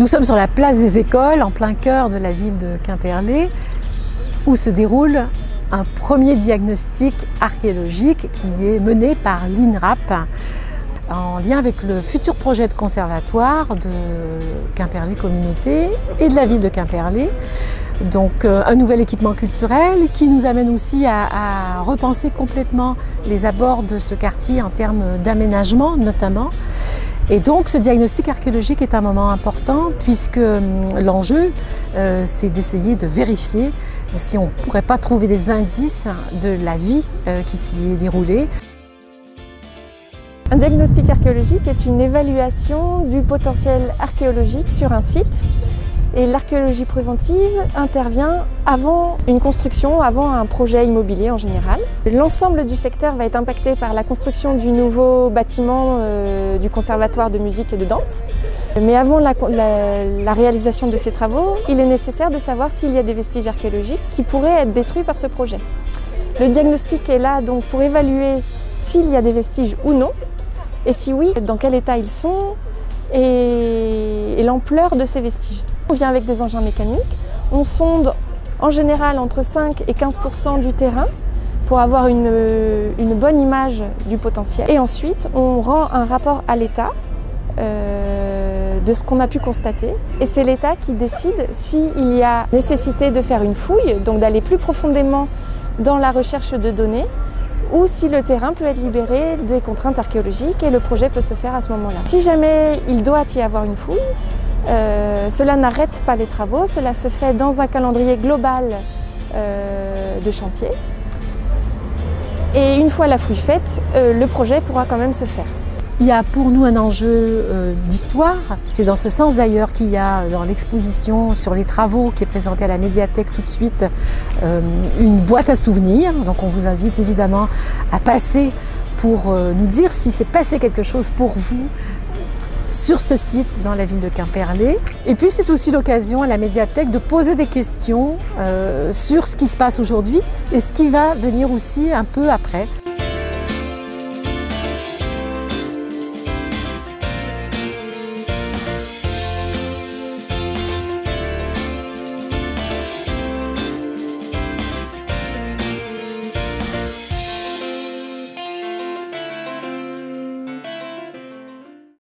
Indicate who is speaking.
Speaker 1: Nous sommes sur la place des Écoles, en plein cœur de la ville de Quimperlé, où se déroule un premier diagnostic archéologique qui est mené par l'INRAP en lien avec le futur projet de conservatoire de Quimperlé Communauté et de la ville de Quimperlé. Donc un nouvel équipement culturel qui nous amène aussi à repenser complètement les abords de ce quartier en termes d'aménagement notamment. Et donc ce diagnostic archéologique est un moment important puisque l'enjeu c'est d'essayer de vérifier si on ne pourrait pas trouver des indices de la vie qui s'y est déroulée.
Speaker 2: Un diagnostic archéologique est une évaluation du potentiel archéologique sur un site. Et l'archéologie préventive intervient avant une construction, avant un projet immobilier en général. L'ensemble du secteur va être impacté par la construction du nouveau bâtiment du conservatoire de musique et de danse. Mais avant la réalisation de ces travaux, il est nécessaire de savoir s'il y a des vestiges archéologiques qui pourraient être détruits par ce projet. Le diagnostic est là donc pour évaluer s'il y a des vestiges ou non, et si oui, dans quel état ils sont et l'ampleur de ces vestiges. On vient avec des engins mécaniques, on sonde en général entre 5 et 15% du terrain pour avoir une bonne image du potentiel. Et ensuite, on rend un rapport à l'État de ce qu'on a pu constater. Et c'est l'État qui décide s'il y a nécessité de faire une fouille, donc d'aller plus profondément dans la recherche de données, ou si le terrain peut être libéré des contraintes archéologiques et le projet peut se faire à ce moment-là. Si jamais il doit y avoir une fouille, cela n'arrête pas les travaux, cela se fait dans un calendrier global de chantier. Et une fois la fouille faite, le projet pourra quand même se faire.
Speaker 1: Il y a pour nous un enjeu d'histoire. C'est dans ce sens d'ailleurs qu'il y a dans l'exposition sur les travaux qui est présentée à la médiathèque tout de suite une boîte à souvenirs. Donc on vous invite évidemment à passer pour nous dire si s'est passé quelque chose pour vous sur ce site dans la ville de Quimperlé. Et puis c'est aussi l'occasion à la médiathèque de poser des questions sur ce qui se passe aujourd'hui et ce qui va venir aussi un peu après.